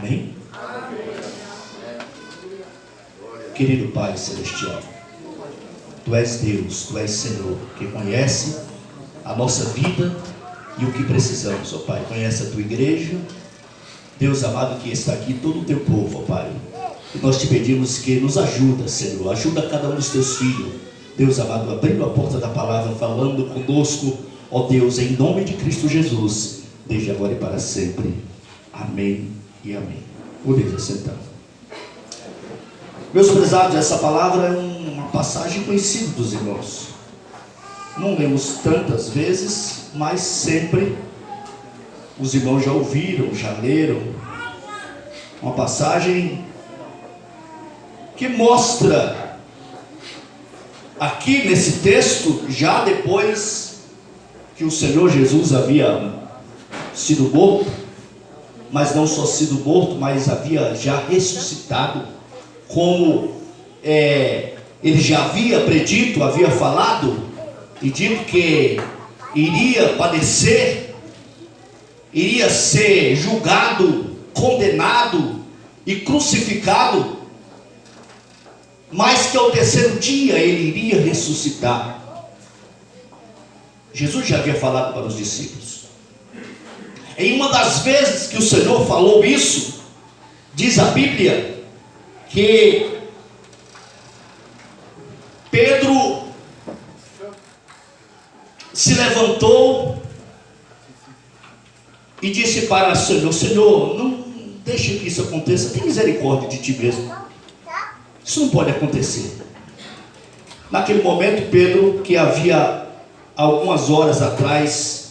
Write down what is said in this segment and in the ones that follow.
Amém? Querido Pai Celestial, Tu és Deus, Tu és Senhor, que conhece a nossa vida e o que precisamos, ó Pai. Conhece a Tua igreja, Deus amado, que está aqui, todo o Teu povo, ó Pai. E nós Te pedimos que nos ajuda, Senhor, ajuda cada um dos Teus filhos, Deus amado, abrindo a porta da palavra, falando conosco, ó Deus, em nome de Cristo Jesus, desde agora e para sempre. Amém e amém. Podem sentar. Meus prezados, essa palavra é uma passagem conhecida dos irmãos. Não lemos tantas vezes, mas sempre os irmãos já ouviram, já leram. Uma passagem que mostra aqui nesse texto, já depois que o Senhor Jesus havia sido morto, mas não só sido morto, mas havia já ressuscitado, como ele já havia predito, havia falado e dito que iria padecer, iria ser julgado, condenado e crucificado, mas que ao terceiro dia ele iria ressuscitar. Jesus já havia falado para os discípulos. Em uma das vezes que o Senhor falou isso, diz a Bíblia que Pedro se levantou e disse para o Senhor: Senhor, não deixe que isso aconteça, tem misericórdia de Ti mesmo, isso não pode acontecer. Naquele momento, Pedro, que havia algumas horas atrás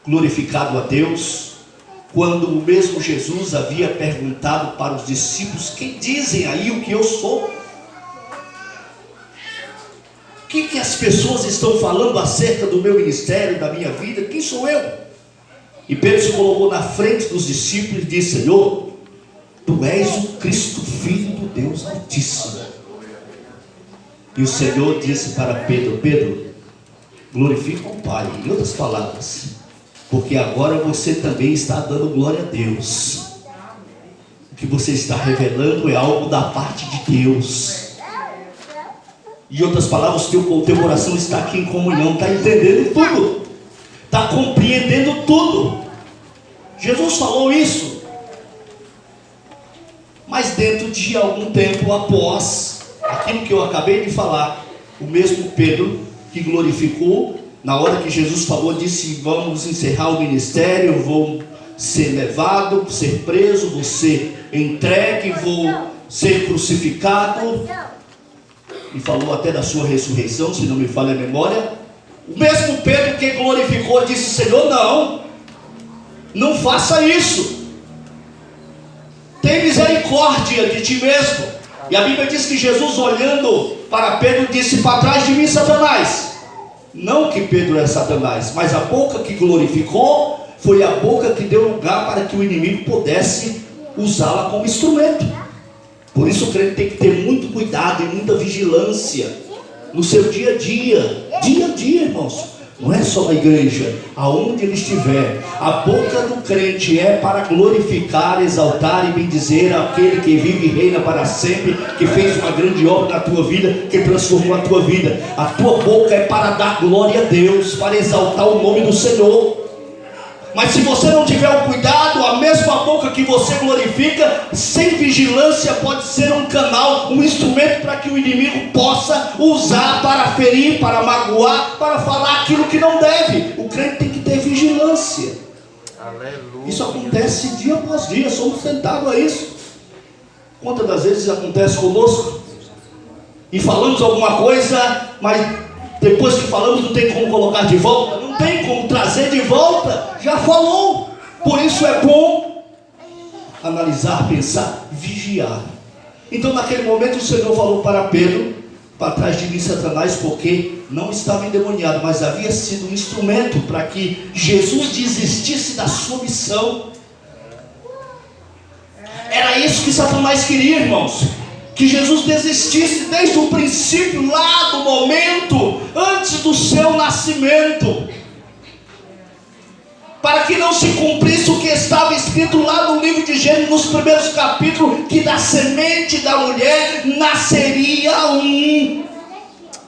glorificado a Deus, quando o mesmo Jesus havia perguntado para os discípulos: quem dizem aí o que eu sou? O que as pessoas estão falando acerca do meu ministério, da minha vida? Quem sou eu? E Pedro se colocou na frente dos discípulos e disse: Senhor, Tu és o Cristo, Filho do Deus Altíssimo. E o Senhor disse para Pedro: Pedro, glorifica o Pai. Em outras palavras, porque agora você também está dando glória a Deus. O que você está revelando é algo da parte de Deus. Em outras palavras, teu coração está aqui em comunhão, está entendendo tudo, está compreendendo tudo. Jesus falou isso. Mas dentro de algum tempo após aquilo que eu acabei de falar, o mesmo Pedro que glorificou, na hora que Jesus falou, disse: vamos encerrar o ministério, vou ser levado, ser preso, vou ser entregue, vou ser crucificado, e falou até da sua ressurreição, se não me falha a memória. O mesmo Pedro que glorificou disse: Senhor, não faça isso, tem misericórdia de Ti mesmo. E a Bíblia diz que Jesus, olhando para Pedro, disse: para trás de mim, Satanás. Não que Pedro é Satanás, mas a boca que glorificou foi a boca que deu lugar para que o inimigo pudesse usá-la como instrumento. Por isso o crente tem que ter muito cuidado e muita vigilância no seu dia a dia, irmãos. Não é só na igreja, aonde ele estiver. A boca do crente é para glorificar, exaltar e bendizer aquele que vive e reina para sempre, que fez uma grande obra na tua vida, que transformou a tua vida. A tua boca é para dar glória a Deus, para exaltar o nome do Senhor. Mas se você não tiver o cuidado, a mesma boca que você glorifica, sem vigilância, pode ser um canal, um instrumento para que o inimigo possa usar para ferir, para magoar, para falar aquilo que não deve. O crente tem que ter vigilância. Aleluia. Isso acontece dia após dia, somos tentados a isso. Quantas das vezes acontece conosco? E falamos alguma coisa, mas depois que falamos não tem como colocar de volta, não tem como trazer de volta, já falou. Por isso é bom analisar, pensar, vigiar. Então naquele momento o Senhor falou para Pedro: para trás de mim, Satanás, porque não estava endemoniado, mas havia sido um instrumento para que Jesus desistisse da sua missão. Era isso que Satanás queria, irmãos, que Jesus desistisse desde o princípio, lá do momento, antes do seu nascimento, para que não se cumprisse o que estava escrito lá no livro de Gênesis, nos primeiros capítulos, que da semente da mulher nasceria um.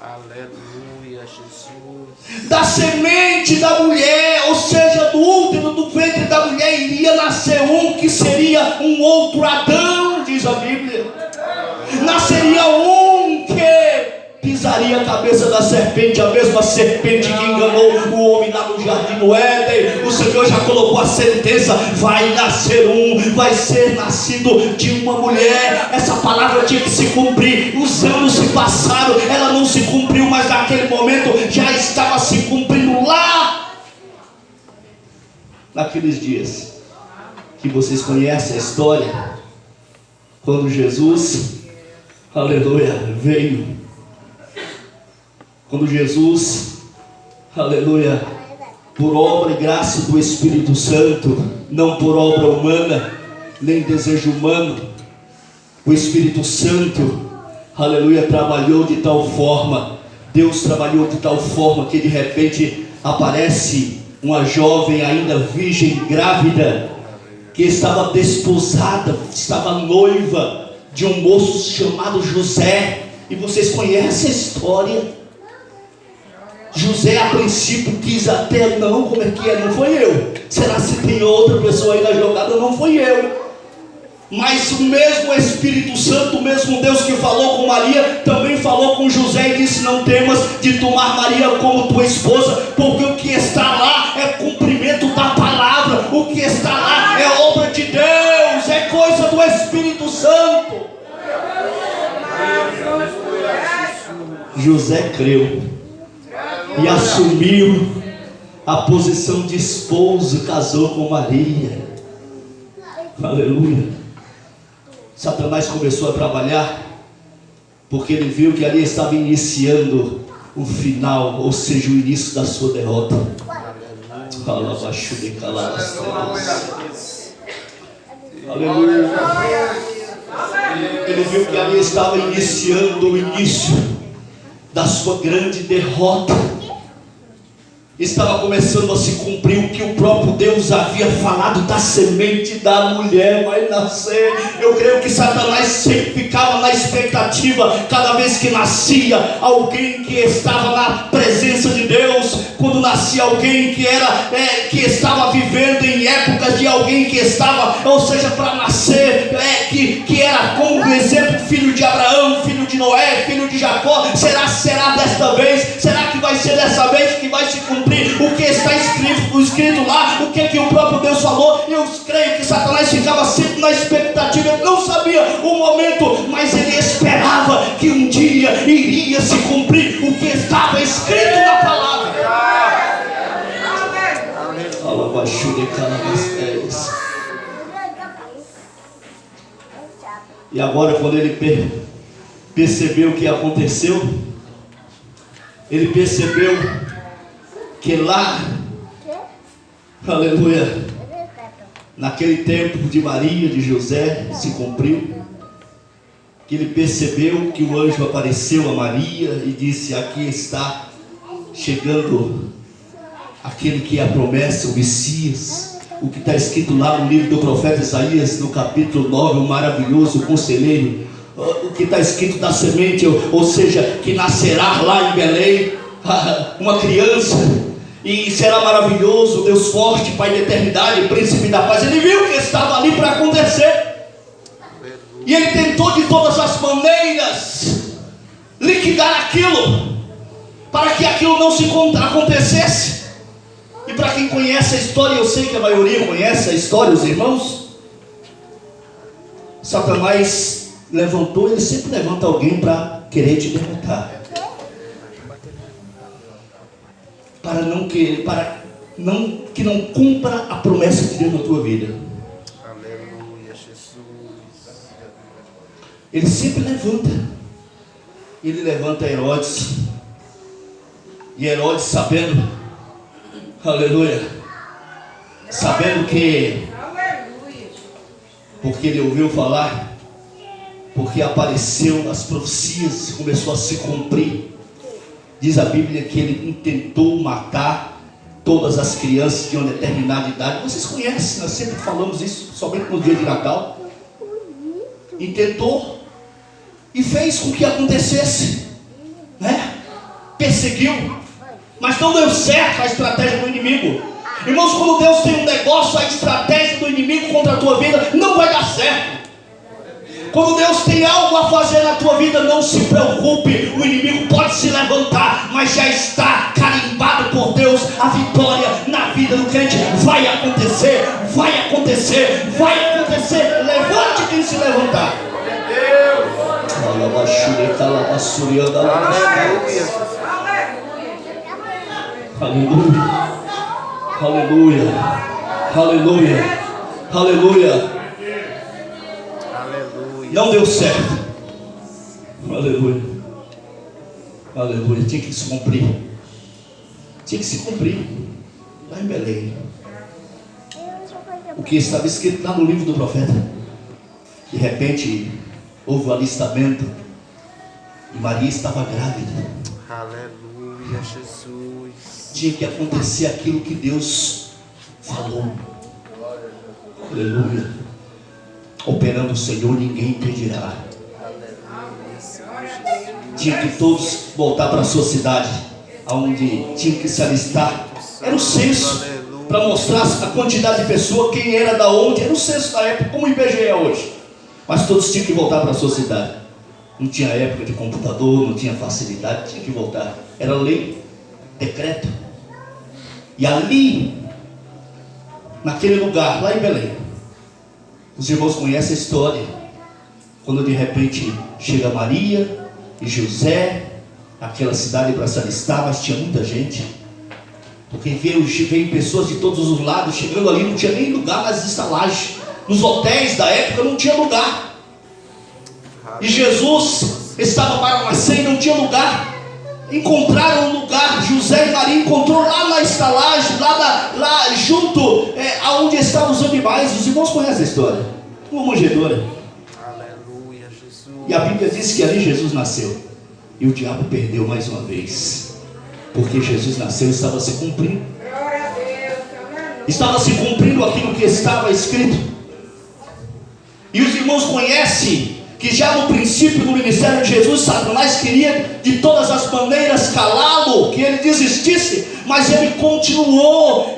Aleluia, Jesus. Da semente da mulher, ou seja, do útero, do ventre da mulher, iria nascer um que seria um outro Adão, diz a Bíblia. Nasceria um que pisaria a cabeça da serpente, a mesma serpente que enganou o homem lá no jardim do Éden. O Senhor já colocou a sentença: vai nascer um, vai ser nascido de uma mulher. Essa palavra tinha que se cumprir. Os anos se passaram, ela não se cumpriu, mas naquele momento já estava se cumprindo lá, naqueles dias que vocês conhecem a história, quando Jesus, aleluia, veio. Quando Jesus, aleluia, por obra e graça do Espírito Santo, não por obra humana, nem desejo humano, o Espírito Santo, aleluia, trabalhou de tal forma, Deus trabalhou de tal forma que de repente aparece uma jovem ainda virgem, grávida, que estava desposada, estava noiva de um moço chamado José. E vocês conhecem a história. José a princípio quis até, não, como é que é? Não foi eu. Será se tem outra pessoa aí na jogada? Não foi eu. Mas o mesmo Espírito Santo, o mesmo Deus que falou com Maria, também falou com José e disse: não temas de tomar Maria como tua esposa, porque o que está lá é cumprimento da palavra. O que está lá é obra de Deus, é coisa do Espírito Santo. José creu e assumiu a posição de esposo e casou com Maria. Aleluia. Satanás começou a trabalhar, porque ele viu que ali estava iniciando o final, ou seja, o início da sua derrota. Aleluia. Ele viu que ali estava iniciando o início da sua grande derrota. Estava começando a se cumprir o que o próprio Deus havia falado: da semente da mulher vai nascer. Eu creio que Satanás sempre ficava na expectativa, cada vez que nascia alguém que estava na presença de Deus, quando nascia alguém que estava vivendo em épocas de alguém que estava, ou seja, para nascer, que era como o exemplo, filho de Abraão, filho de Noé, filho de Jacó. Será desta vez? Será que vai ser dessa vez que vai se cumprir o que está escrito lá, o que o próprio Deus falou? Eu creio que Satanás ficava sempre na expectativa. Ele não sabia o momento, mas ele esperava que um dia iria se cumprir o que estava escrito na palavra. E agora, quando ele percebeu o que aconteceu, ele percebeu que lá, aleluia, naquele tempo de Maria, de José, se cumpriu, que ele percebeu que o anjo apareceu a Maria e disse: aqui está chegando aquele que é a promessa, o Messias, o que está escrito lá no livro do profeta Isaías, no capítulo 9, o maravilhoso conselheiro, o que está escrito da semente, ou seja, que nascerá lá em Belém, uma criança, e será maravilhoso, Deus forte, Pai da eternidade, príncipe da paz. Ele viu que estava ali para acontecer, e ele tentou de todas as maneiras liquidar aquilo, para que aquilo não se acontecesse. E para quem conhece a história, eu sei que a maioria conhece a história, os irmãos, Satanás levantou, ele sempre levanta alguém para querer te derrotar, que não cumpra a promessa de Deus na tua vida. Aleluia, Jesus. Ele sempre levanta. Ele levanta Herodes. E Herodes, sabendo, aleluia, sabendo que, porque ele ouviu falar, porque apareceu as profecias, começou a se cumprir. Diz a Bíblia que ele intentou matar todas as crianças de uma determinada idade. Vocês conhecem, nós sempre falamos isso, somente no dia de Natal. E tentou, e fez com que acontecesse, né? Perseguiu, mas não deu certo a estratégia do inimigo. Irmãos, quando Deus tem um negócio, a estratégia do inimigo contra a tua vida não vai dar certo. Quando Deus tem algo a fazer na tua vida, não se preocupe, o inimigo pode se levantar, mas já está carimbado por Deus a vitória na vida do crente. Vai acontecer, vai acontecer, vai acontecer. Levante quem se levantar. Aleluia, aleluia, aleluia, aleluia. Não deu certo. Aleluia. Aleluia. Tinha que se cumprir. Tinha que se cumprir. Lá em Belém. O que estava escrito lá no livro do profeta. De repente, houve o alistamento. E Maria estava grávida. Aleluia, Jesus. Tinha que acontecer aquilo que Deus falou. Aleluia. Operando o Senhor, ninguém impedirá. Tinha que todos voltar para a sua cidade, aonde tinha que se alistar. Era o censo, para mostrar a quantidade de pessoas, quem era da onde. Era o censo da época, como o IBGE é hoje. Mas todos tinham que voltar para a sua cidade. Não tinha época de computador, não tinha facilidade, tinha que voltar. Era lei, decreto. E ali, naquele lugar, lá em Belém, os irmãos conhecem a história, quando de repente chega Maria e José, aquela cidade para se alistar, mas tinha muita gente, porque veio pessoas de todos os lados, chegando ali, não tinha nem lugar nas estalagens, nos hotéis da época não tinha lugar, e Jesus estava para nascer e não tinha lugar. Encontraram um lugar, José e Maria encontrou lá na estalagem, lá junto, aonde estavam os animais. Os irmãos conhecem a história, uma manjedoura. Aleluia, Jesus. E a Bíblia diz que ali Jesus nasceu, e o diabo perdeu mais uma vez, porque Jesus nasceu e estava se cumprindo. Estava se cumprindo aquilo que estava escrito. E os irmãos conhecem que já no princípio do ministério de Jesus, Satanás queria de todas as maneiras calá-lo, que ele desistisse, mas ele continuou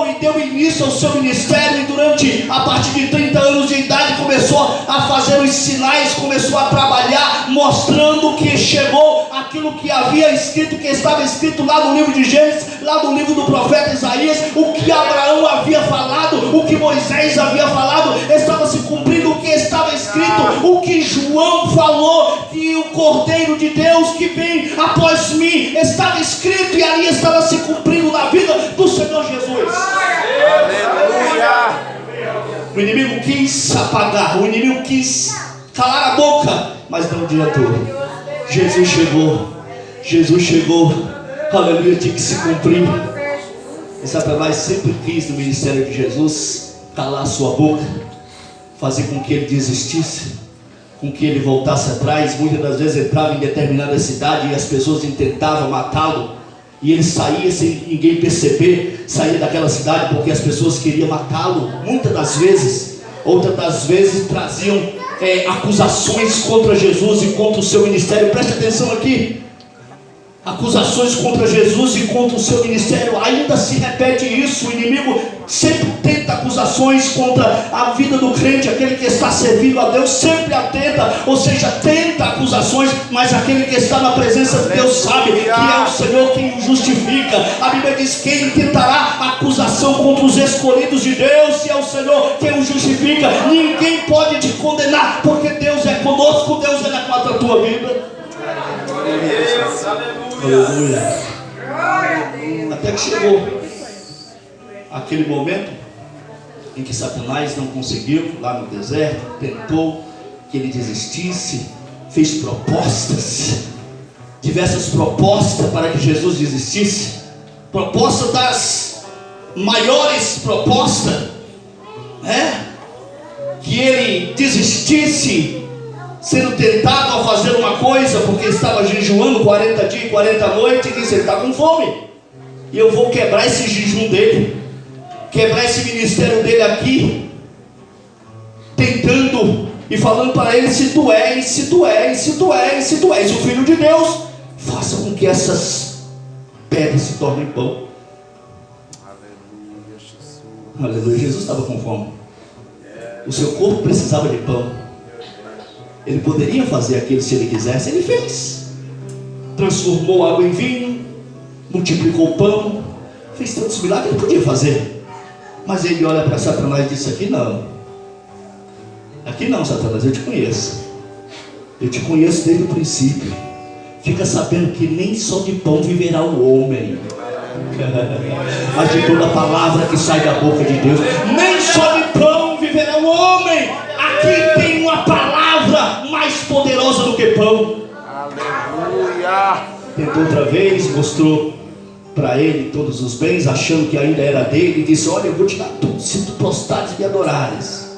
e deu início ao seu ministério, e durante, a partir de 30 anos de idade, começou a fazer os sinais, começou a trabalhar, mostrando que chegou aquilo que havia escrito, que estava escrito lá no livro de Gênesis, lá no livro do profeta Isaías, o que Abraão havia falado, o que Moisés havia falado, estava se cumprindo o que estava escrito, o que João falou, que o Cordeiro de Deus que vem após mim, estava escrito, e ali estava se cumprindo na vida do Senhor Jesus. Aleluia. O inimigo quis apagar, o inimigo quis calar a boca, mas não adiantou. Jesus chegou, aleluia, tinha que se cumprir. E Satanás sempre quis no ministério de Jesus calar a sua boca, fazer com que ele desistisse, com que ele voltasse atrás. Muitas das vezes entrava em determinada cidade e as pessoas tentavam matá-lo, e ele saía sem ninguém perceber, saía daquela cidade porque as pessoas queriam matá-lo, muitas das vezes. Outras das vezes traziam acusações contra Jesus e contra o seu ministério. Preste atenção aqui. Acusações contra Jesus e contra o seu ministério. Ainda se repete isso. O inimigo sempre tenta acusações contra a vida do crente. Aquele que está servindo a Deus sempre atenta, ou seja, tenta acusações. Mas aquele que está na presença de Deus sabe que é o Senhor quem o justifica. A Bíblia diz: quem tentará acusação contra os escolhidos de Deus, se é o Senhor quem o justifica. Ninguém pode te condenar, porque Deus é conosco, Deus é contra a tua vida. Aleluia. Até que chegou aquele momento em que Satanás não conseguiu, lá no deserto, tentou que ele desistisse, fez propostas, diversas propostas para que Jesus desistisse, propostas das maiores propostas, que ele desistisse, sendo tentado a fazer uma coisa, porque estava jejuando 40 dias e 40 noites, e disse: ele está com fome. E eu vou quebrar esse jejum dele, quebrar esse ministério dele aqui, tentando e falando para ele: se tu és o Filho de Deus, faça com que essas pedras se tornem pão. Aleluia, Jesus. Aleluia. Jesus estava com fome. O seu corpo precisava de pão. Ele poderia fazer aquilo se ele quisesse. Ele fez. Transformou água em vinho, multiplicou o pão, fez tantos milagres. Ele podia fazer. Mas ele olha para Satanás e disse: aqui não, Satanás, eu te conheço. Eu te conheço desde o princípio. Fica sabendo que nem só de pão viverá o homem, mas de toda palavra que sai da boca de Deus. Nem só de pão viverá o homem. Aqui tem uma palavra mais poderosa do que pão. Aleluia. Tentou outra vez, mostrou para ele todos os bens, achando que ainda era dele, e disse: olha, eu vou te dar tudo se tu prostrares e me adorares.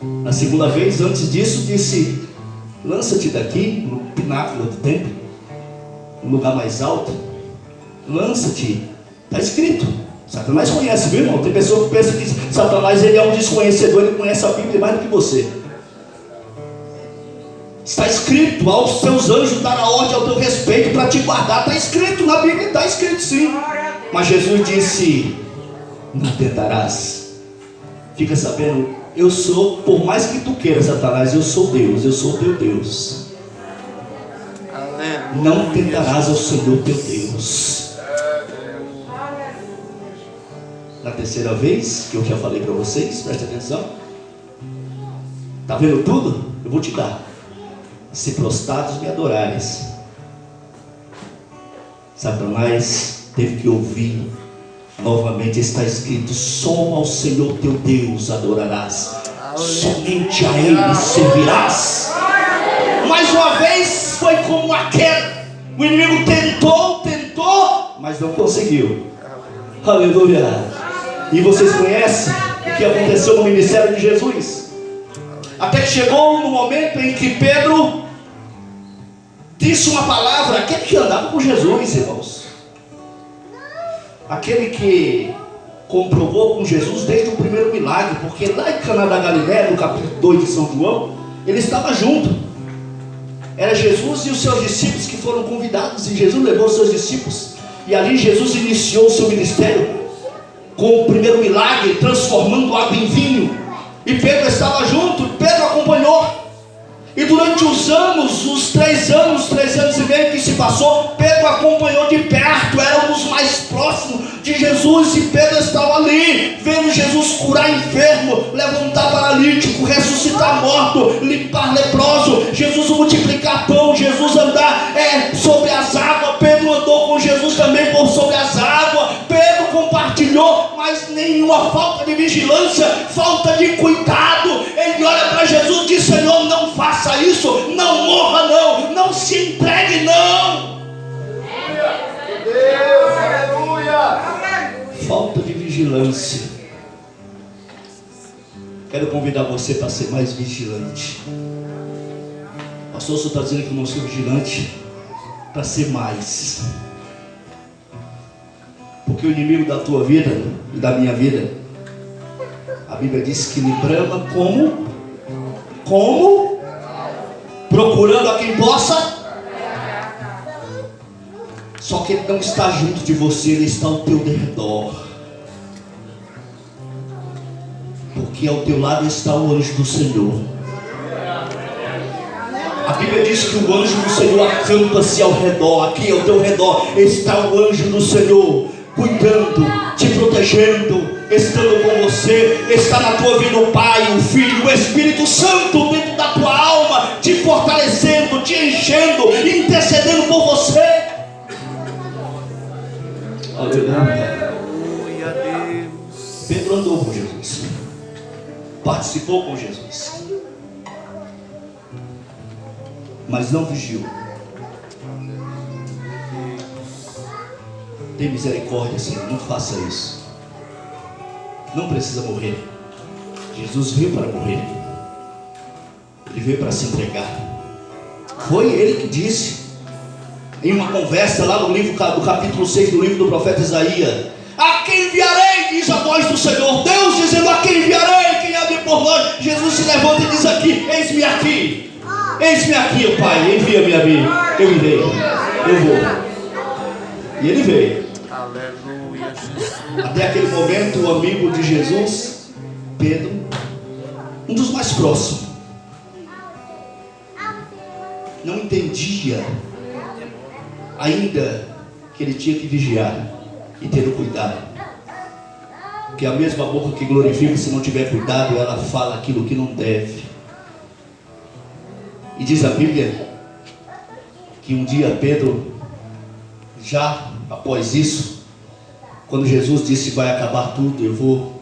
Na segunda vez, antes disso, disse: lança-te daqui, no pináculo do templo, no lugar mais alto, lança-te. Está escrito. Satanás conhece, viu, irmão? Tem pessoa que pensa que Satanás ele é um desconhecedor, ele conhece a Bíblia mais do que você. Está escrito: aos teus anjos dará ordem ao teu respeito para te guardar. Está escrito na Bíblia, está escrito sim. Mas Jesus disse: não tentarás. Fica sabendo, eu sou, por mais que tu queiras, Satanás, eu sou Deus, eu sou teu Deus. Aleluia. Não tentarás ao Senhor teu Deus. Na terceira vez, que eu já falei para vocês, preste atenção. Está vendo tudo? Eu vou te dar. Se prostrados me adorares. Satanás teve que ouvir novamente. Está escrito: só ao Senhor teu Deus adorarás, somente a Ele servirás. Mais uma vez foi como uma queda. O inimigo tentou, mas não conseguiu. Aleluia. E vocês conhecem o que aconteceu no ministério de Jesus? Até que chegou no momento em que Pedro disse uma palavra. Aquele que andava com Jesus, irmãos, aquele que comprovou com Jesus desde o primeiro milagre, porque lá em Caná da Galileia, no capítulo 2 de São João, ele estava junto. Era Jesus e os seus discípulos que foram convidados, e Jesus levou os seus discípulos, e ali Jesus iniciou o seu ministério com o primeiro milagre, transformando água em vinho. E Pedro estava junto, Pedro acompanhou. E durante os anos, os 3 anos e meio que se passou, Pedro acompanhou de perto, era um dos mais próximos de Jesus. E Pedro estava ali, vendo Jesus curar enfermo, levantar paralítico, ressuscitar morto, limpar leproso, Jesus multiplicar pão, Jesus andar sobre as águas. Pedro andou com Jesus também sobre as águas. Pedro compartilhou, mas nenhuma falta de vigilância, falta de cuidado. Ele olha para Jesus e diz: Senhor, não faça isso, não morra não se entregue não. Deus, aleluia. Falta de vigilância. Quero convidar você para ser mais vigilante. Pastor, o senhor está dizendo que eu não sou vigilante? Para ser mais. Porque o inimigo da tua vida e da minha vida, a Bíblia diz que ele brama como? Procurando a quem possa. Só que ele não está junto de você, ele está ao teu redor. Porque ao teu lado está o anjo do Senhor. A Bíblia diz que o anjo do Senhor acampa-se ao redor. Aqui ao teu redor está o anjo do Senhor, cuidando, te protegendo, estando com você. Está na tua vida o Pai, o Filho, o Espírito Santo dentro da tua alma, te fortalecendo, te enchendo, intercedendo por você. Aleluia. Deus. Pedro andou com Jesus, participou com Jesus, mas não vigiou. Tem misericórdia, Senhor, não faça isso. Não precisa morrer. Jesus veio para morrer. Ele veio para se entregar. Foi Ele que disse: em uma conversa lá no livro, do capítulo 6 do livro do profeta Isaías: a quem enviarei, diz a voz do Senhor. Deus dizendo: a quem enviarei, quem há de ir por nós? Jesus se levanta e diz aqui: eis-me aqui, ó Pai, envia-me a mim, eu irei, eu vou. E ele veio. Aleluia, Jesus. Até aquele momento, o amigo de Jesus, Pedro, um dos mais próximos, não entendia ainda que ele tinha que vigiar e ter o cuidado, porque a mesma boca que glorifica, se não tiver cuidado, ela fala aquilo que não deve. E diz a Bíblia que um dia Pedro, já após isso, quando Jesus disse: vai acabar tudo, eu vou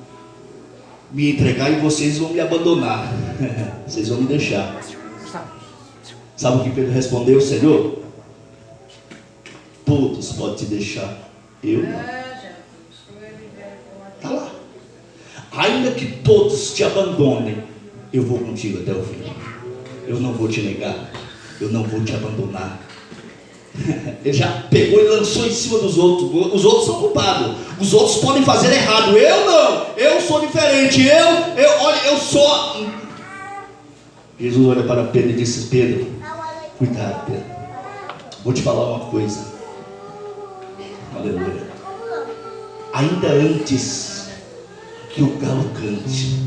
me entregar e vocês vão me abandonar, vocês vão me deixar. Sabe o que Pedro respondeu? Senhor, todos podem te deixar, eu não. Está lá. Ainda que todos te abandonem, eu vou contigo até o fim. Eu não vou te negar, eu não vou te abandonar. Ele já pegou e lançou em cima dos outros. Os outros são culpados, os outros podem fazer errado, eu não, eu sou diferente, olha, eu sou. Jesus olha para Pedro e disse: Pedro, cuidado, Pedro, vou te falar uma coisa. Aleluia. Ainda antes que o galo cante,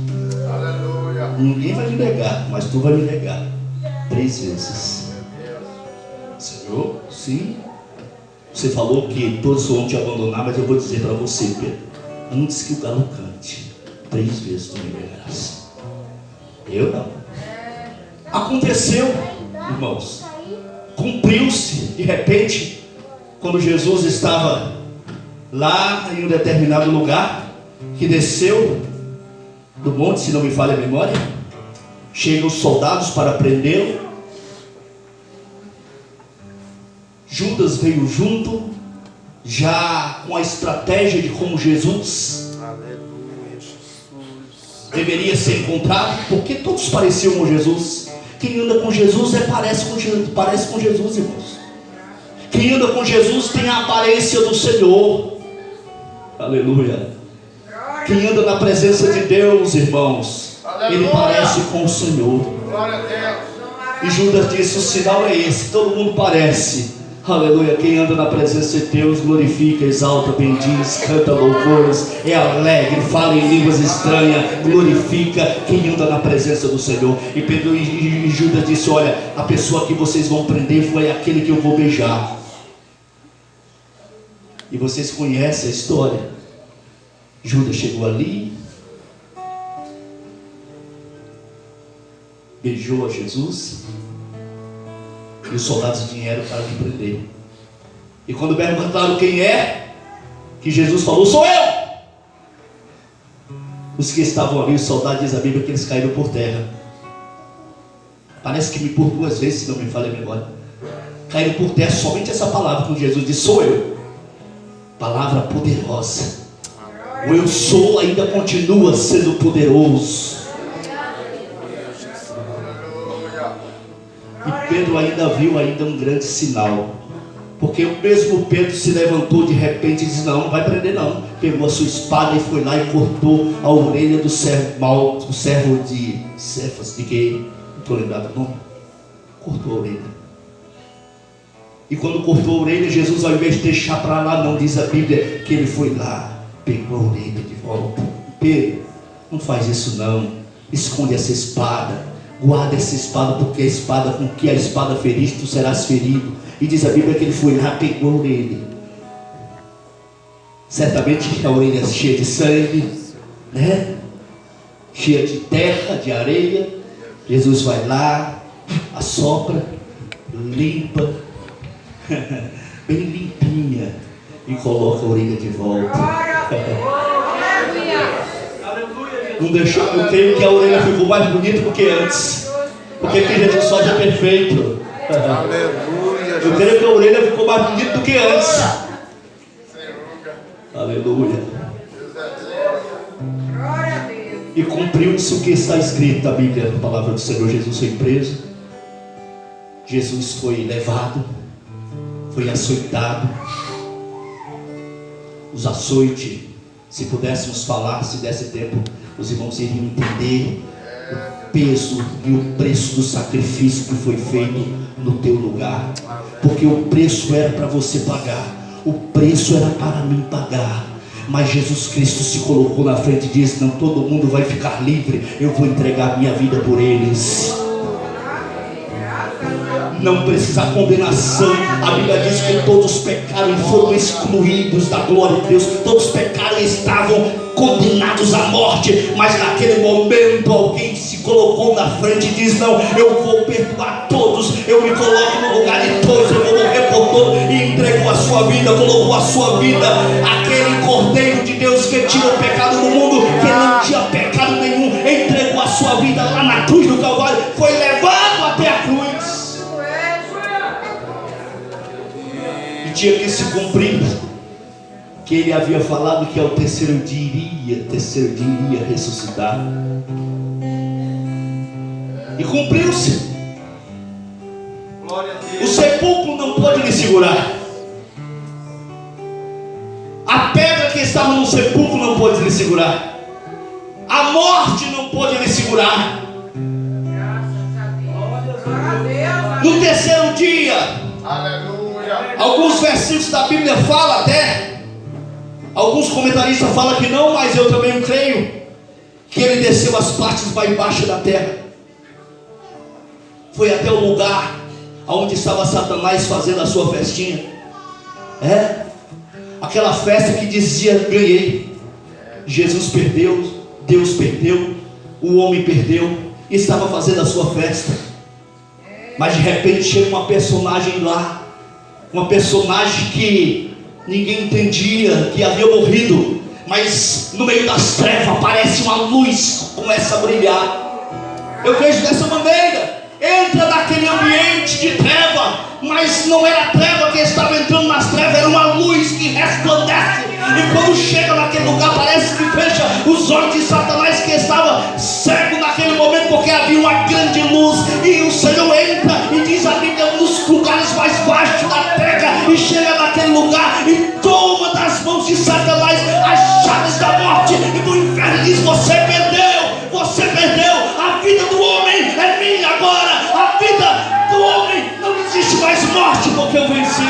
aleluia, ninguém vai me negar, mas tu vai me negar 3 vezes. Senhor, sim, você falou que todos vão te abandonar, mas eu vou dizer para você, Pedro, antes que o galo cante, 3 vezes tu me negarás. Eu não. Aconteceu, irmãos, cumpriu-se de repente, quando Jesus estava lá em um determinado lugar, que desceu do monte, se não me falha a memória, chegam os soldados para prendê-lo. Judas veio junto, já com a estratégia de como Jesus deveria ser encontrado, porque todos pareciam com Jesus. Quem anda com Jesus parece com Jesus, irmãos. Quem anda com Jesus tem a aparência do Senhor. Aleluia. Quem anda na presença de Deus, irmãos, ele parece com o Senhor. E Judas disse: o sinal é esse, todo mundo parece. Aleluia. Quem anda na presença de Deus glorifica, exalta, bendiz, canta louvores, é alegre, fala em línguas estranhas, glorifica quem anda na presença do Senhor. E Pedro e Judas disse: olha, a pessoa que vocês vão prender foi aquele que eu vou beijar. E vocês conhecem a história. Judas chegou ali, beijou a Jesus, e os soldados vieram para lhe prender. E quando perguntaram quem é, que Jesus falou: sou eu. Os que estavam ali, os soldados, diz a Bíblia que eles caíram por terra. Parece que me por 2 vezes, se não me falha a memória. Caíram por terra somente essa palavra, quando Jesus disse: sou eu. Palavra poderosa. O eu sou ainda continua sendo poderoso. E Pedro ainda viu um grande sinal, porque o mesmo Pedro se levantou de repente e disse: não vai prender não. Pegou a sua espada e foi lá e cortou a orelha do servo mal, do servo de Cefas, de quem? Não estou lembrado do nome. Cortou a orelha. E quando cortou a orelha, Jesus, ao invés de deixar para lá, não, diz a Bíblia que ele foi lá, pegou a orelha de volta. Pedro, não faz isso não. Esconde essa espada, guarda essa espada, porque a espada, com que a espada feriste, tu serás ferido. E diz a Bíblia que ele foi lá, pegou a orelha. Certamente a orelha cheia de sangue, né? Cheia de terra, de areia. Jesus vai lá, assopra, limpa, bem limpinha, e coloca a orelha de volta. Não deixou, eu creio que a orelha ficou mais bonita do que antes, porque quem Jesus faz é perfeito. Eu creio que a orelha ficou mais bonita do que antes. Aleluia. E cumpriu-se o que está escrito na Bíblia, na palavra do Senhor. Jesus foi preso, Jesus foi levado, foi açoitado. Os açoites, se pudéssemos falar, se desse tempo, os irmãos iriam entender o peso e o preço do sacrifício que foi feito no teu lugar. Porque o preço era para você pagar, o preço era para mim pagar. Mas Jesus Cristo se colocou na frente e disse: não, todo mundo vai ficar livre, eu vou entregar minha vida por eles. Não precisa condenação. A Bíblia diz que todos pecaram e foram excluídos da glória de Deus. Todos pecaram e estavam condenados à morte. Mas naquele momento alguém se colocou na frente e diz: não, eu vou perdoar todos, eu me coloco no lugar de todos, eu vou morrer por todos. E entregou a sua vida, colocou a sua vida. Aquele Cordeiro de Deus que tira o pecado do mundo, que não tinha pecado nenhum, entregou a sua vida lá na cruz do Calvário, foi levado até a cruz. Tinha que se cumprir que ele havia falado que ao terceiro dia iria ressuscitar. E cumpriu-se. O sepulcro não pôde lhe segurar. A pedra que estava no sepulcro não pôde lhe segurar. A morte não pôde lhe segurar. No terceiro dia, alguns versículos da Bíblia falam até, alguns comentaristas falam que não, mas eu também creio, que ele desceu as partes mais baixas da terra, foi até o lugar onde estava Satanás fazendo a sua festinha, aquela festa que dizia: ganhei. Jesus perdeu, Deus perdeu, o homem perdeu, e estava fazendo a sua festa. Mas de repente chega uma personagem lá, uma personagem que ninguém entendia que havia morrido, mas no meio das trevas aparece uma luz, começa a brilhar. Eu vejo dessa maneira, entra naquele ambiente de treva, mas não era a treva que estava entrando nas trevas, era uma luz que resplandece. E quando chega naquele lugar, parece que fecha os olhos de Satanás, que estava cego naquele momento, porque havia uma grande luz. E o Senhor entra e diz a Bíblia, nos lugares mais baixos da terra, e chega naquele lugar e toma das mãos de Satanás as chaves da morte e do inferno, e diz: você perdeu, você perdeu. A vida do homem é minha agora. A vida do homem não existe mais morte, porque eu venci.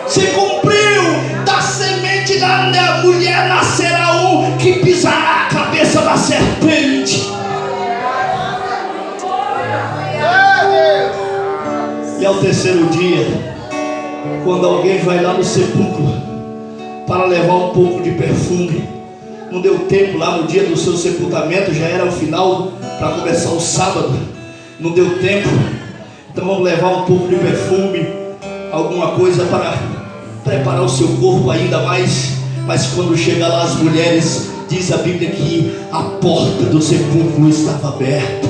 Se cumpriu, da semente da mulher nascerá um que pisará a cabeça da serpente. E ao terceiro dia, quando alguém vai lá no sepulcro para levar um pouco de perfume, não deu tempo lá no dia do seu sepultamento, já era o final para começar o sábado, não deu tempo, então vamos levar um pouco de perfume, alguma coisa para preparar o seu corpo ainda mais. Mas quando chega lá as mulheres, diz a Bíblia que a porta do sepulcro estava aberta.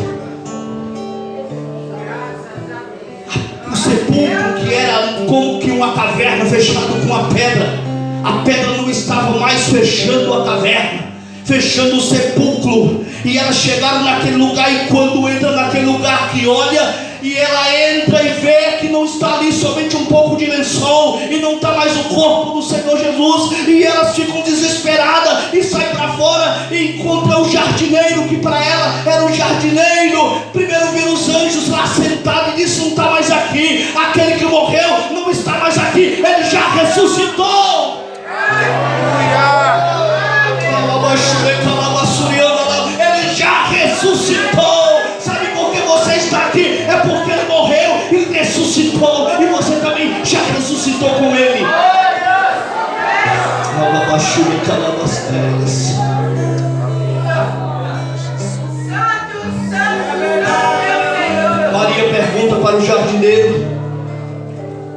O sepulcro, que era como que uma caverna fechada com uma pedra, a pedra não estava mais fechando a caverna, fechando o sepulcro. E elas chegaram naquele lugar, e quando entra naquele lugar, que olha, e ela entra e vê que não está ali somente um pouco de lençol, e não está mais o corpo do Senhor Jesus. E elas ficam desesperadas e saem para fora e encontram o jardineiro, que para ela era um jardineiro. Primeiro viram os anjos lá sentados e disse: não está mais aqui, aquele que morreu não está mais aqui, ele já ressuscitou. Ele já ressuscitou. Sabe por que você está aqui? É porque ele morreu e ressuscitou, e você também já ressuscitou com ele. Maria pergunta para o jardineiro: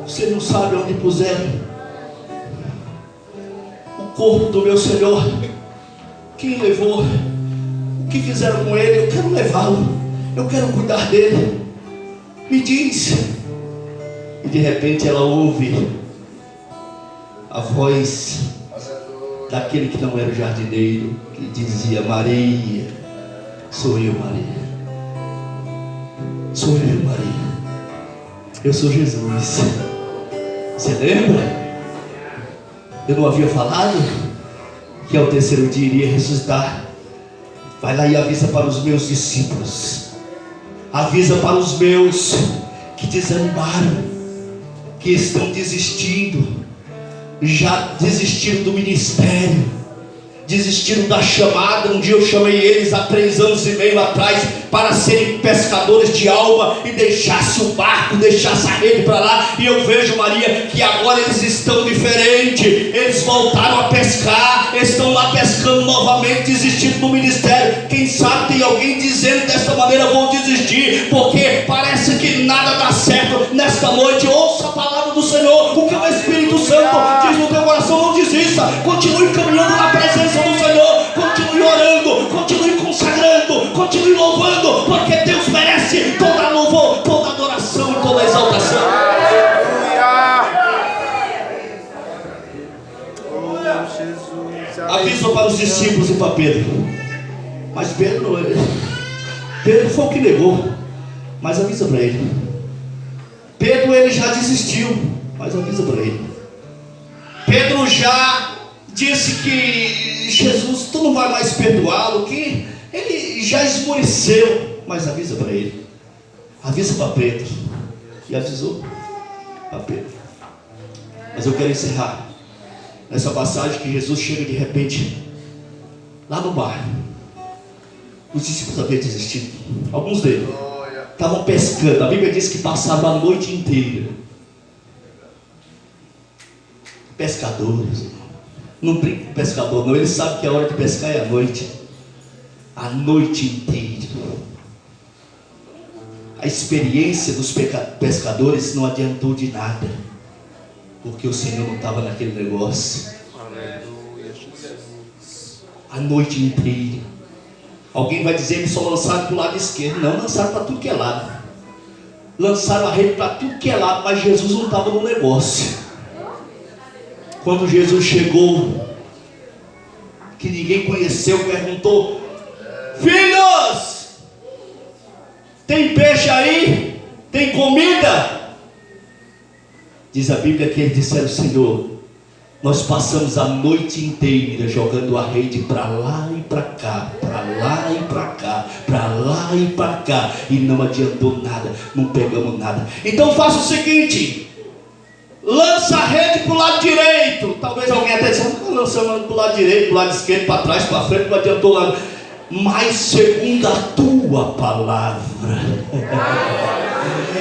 você não sabe onde puseram o corpo do meu Senhor? Quem levou? O que fizeram com ele? Eu quero levá-lo, eu quero cuidar dele, me diz. E de repente ela ouve a voz daquele que não era o jardineiro, que dizia: Maria. Sou eu, Maria. Sou eu, Maria. Eu sou Jesus. Você lembra? Eu não havia falado que ao terceiro dia iria ressuscitar. Vai lá e avisa para os meus discípulos. Avisa para os meus que desanimaram, que estão desistindo, já desistiram do ministério, desistiram da chamada. Um dia eu chamei eles há 3 anos e meio atrás para serem pescadores de alma e deixasse o barco, deixasse a rede para lá. E eu vejo, Maria, que agora eles estão diferentes. Eles voltaram a pescar, estão lá pescando novamente, desistindo do ministério. Quem sabe tem alguém dizendo desta maneira: vou desistir, porque parece que nada dá certo. Nesta noite, ouça a palavra do Senhor. O que o Espírito Santo diz no teu coração: não desista, continue caminhando na presença do Senhor, continue orando, continue consagrando, continue louvando, porque Deus merece toda louvor, toda adoração e toda exaltação. Avisa para os discípulos e para Pedro. Mas Pedro foi o que negou. Mas avisa para ele. Pedro, ele já desistiu, mas avisa para ele. Pedro já disse que Jesus, tu não vai mais perdoá-lo, que ele já esmoreceu, mas avisa para ele. Avisa para Pedro. E avisou para Pedro. Mas eu quero encerrar nessa passagem que Jesus chega de repente lá no bar. Os discípulos haviam desistido. Alguns deles estavam pescando. A Bíblia diz que passaram a noite inteira. Pescadores, não brinca com pescador não. Ele sabe que a hora de pescar é à noite. A noite inteira. A experiência dos pescadores não adiantou de nada, porque o Senhor não estava naquele negócio. A noite inteira. Alguém vai dizer que só lançaram para o lado esquerdo. Não, lançaram para tudo que é lado. Lançaram a rede para tudo que é lado, mas Jesus não estava no negócio. Quando Jesus chegou, que ninguém conheceu, perguntou: filhos, tem peixe aí? Tem comida? Diz a Bíblia que eles disseram: Senhor, nós passamos a noite inteira jogando a rede para lá e para cá, para lá e para cá, para lá e para cá, e não adiantou nada, não pegamos nada. Então faça o seguinte: lança a rede para o lado direito. Talvez alguém até disse: lançamos para o lado direito, para o lado esquerdo, para trás, para frente, não adiantou nada. Mas segundo a tua palavra,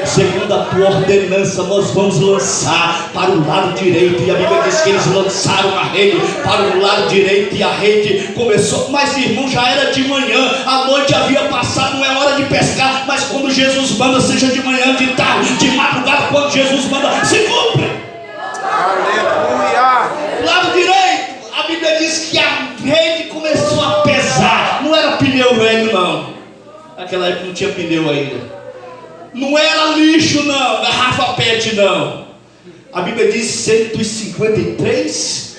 segundo a tua ordenança, nós vamos lançar para o lado direito. E a Bíblia diz que eles lançaram a rede para o lado direito, e a rede começou. Mas irmão, já era de manhã, a noite havia passado, não é hora de pescar. Mas quando Jesus manda, seja de manhã, de tarde, de madrugada, quando Jesus manda, se cumpre. Aleluia. Lado direito, a Bíblia diz que a rede começou a pesar. Não era pneu velho não, naquela época não tinha pneu ainda. Não era lixo não, garrafa PET não. A Bíblia diz 153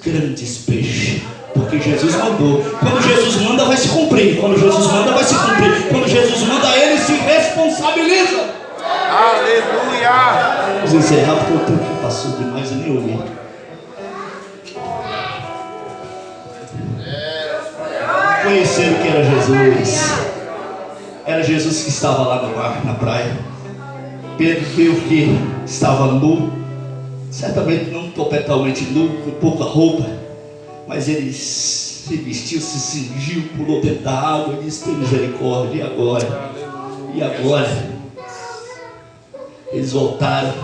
grandes peixes, porque Jesus mandou. Quando Jesus manda, vai se cumprir. Quando Jesus manda, vai se cumprir. Quando Jesus manda, ele se responsabiliza. Aleluia. Vamos encerrar, porque o tempo passou demais, eu nem ouvi. Conheceram que era Jesus. Era Jesus que estava lá no mar, na praia. Pedro viu que estava nu, certamente não totalmente nu, com pouca roupa, mas ele se vestiu, se cingiu, pulou dentro da água e disse: tem misericórdia. E agora? E agora? Eles voltaram,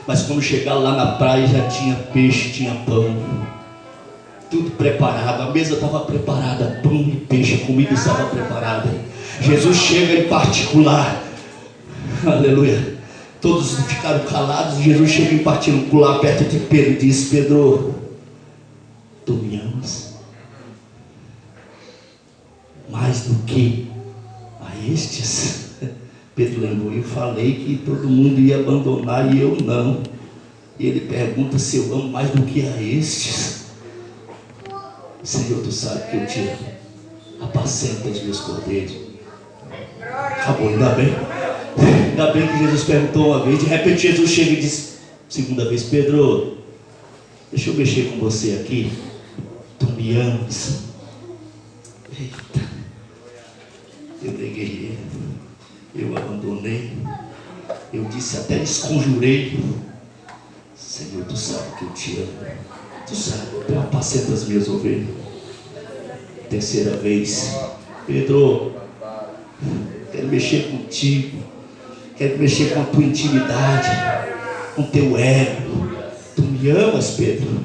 mas quando chegaram lá na praia já tinha peixe, tinha pão, tudo preparado. A mesa estava preparada, pão e peixe, a comida estava preparada. Jesus chega em particular, aleluia. Todos ficaram calados. Jesus chega em particular perto de Pedro e diz: Pedro, tu me amas mais do que a estes? Pedro lembrou: eu falei que todo mundo ia abandonar e eu não. E ele pergunta se eu amo mais do que a estes. Senhor, tu sabe que eu te amo. apacenta os meus cordeiros. Acabou, ainda bem. Ainda bem que Jesus perguntou uma vez. De repente Jesus chega e diz, segunda vez: Pedro, deixa eu mexer com você aqui. Tu me amas? Eita, eu neguei ele, eu abandonei, eu disse, até desconjurei. Senhor, tu sabe que eu te amo, tu sabe, tu apacenta as minhas ovelhas. Terceira vez: Pedro, quero mexer contigo, quero mexer com a tua intimidade, com o teu ego. Tu me amas, Pedro?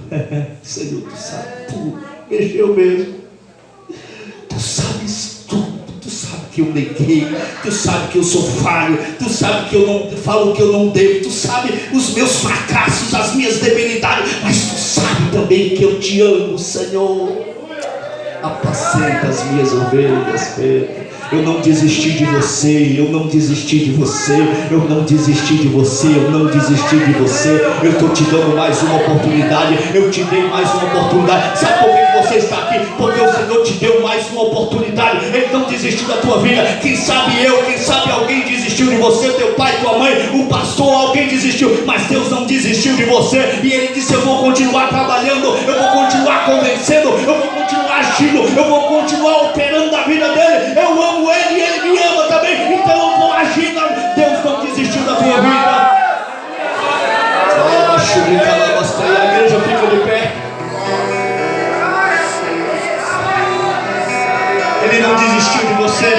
Senhor, tu sabe tudo. Mexeu mesmo. Tu sabes tudo. Tu sabe que eu neguei. Tu sabe que eu sou falho. Tu sabe que eu não falo o que eu não devo. Tu sabe os meus fracassos, as minhas debilidades. Mas tu sabe também que eu te amo, Senhor. Apacenta as minhas ovelhas, Pedro. Eu não desisti de você, eu não desisti de você, eu não desisti de você, eu não desisti de você. Eu estou te dando mais uma oportunidade, eu te dei mais uma oportunidade. Sabe por que você está aqui? Porque o Senhor te deu mais uma oportunidade. Ele não desistiu da tua vida. Quem sabe eu, quem sabe alguém desistiu de você, teu pai, tua mãe, o pastor, alguém desistiu, mas Deus não desistiu de você. E Ele disse: eu vou continuar trabalhando, eu vou continuar convencendo, eu vou continuar agindo, eu vou continuar operando na vida dele. Eu amo Ele e Ele me ama também, então eu vou agir. Deus não desistiu da tua vida. A igreja fica de pé. Ele não desistiu de você.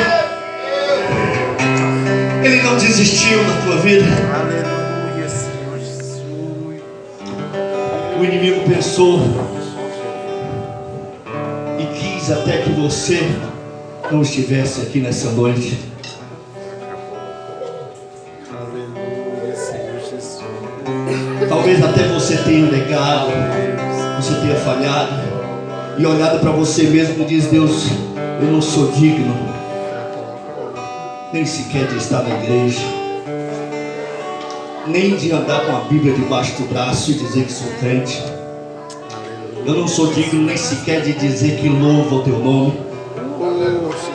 Ele não desistiu da tua vida. Aleluia, Senhor Jesus. O inimigo pensou e quis até que você não estivesse aqui nessa noite. Aleluia, Senhor Jesus. Talvez até você tenha negado, você tenha falhado e olhado para você mesmo e diz: Deus, eu não sou digno nem sequer de estar na igreja, nem de andar com a Bíblia debaixo do braço e dizer que sou crente. Eu não sou digno nem sequer de dizer que louvo o teu nome.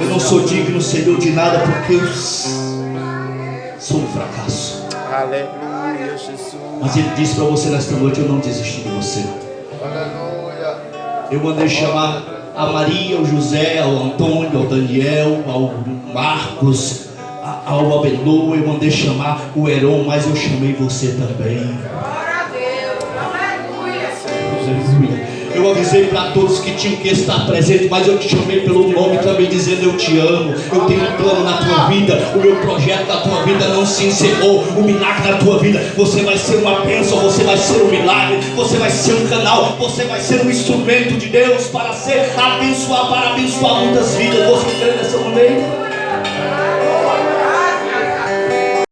Eu não sou digno, Senhor, de nada, porque eu sou um fracasso. Aleluia, Jesus. Mas Ele disse para você nesta noite: eu não desisti de você. Eu mandei chamar a Maria, ao José, ao Antônio, ao Daniel, ao Marcos, ao Abelô. Eu mandei chamar o Heron, mas eu chamei você também. Glória a Deus. Aleluia. Aleluia. Eu avisei para todos que tinham que estar presentes, mas eu te chamei pelo nome também, dizendo: eu te amo, eu tenho um plano na tua vida, o meu projeto na tua vida não se encerrou, o milagre na tua vida, você vai ser uma bênção, você vai ser um milagre, você vai ser um canal, você vai ser um instrumento de Deus para ser abençoado, para abençoar muitas vidas. Você crê nessa maneira?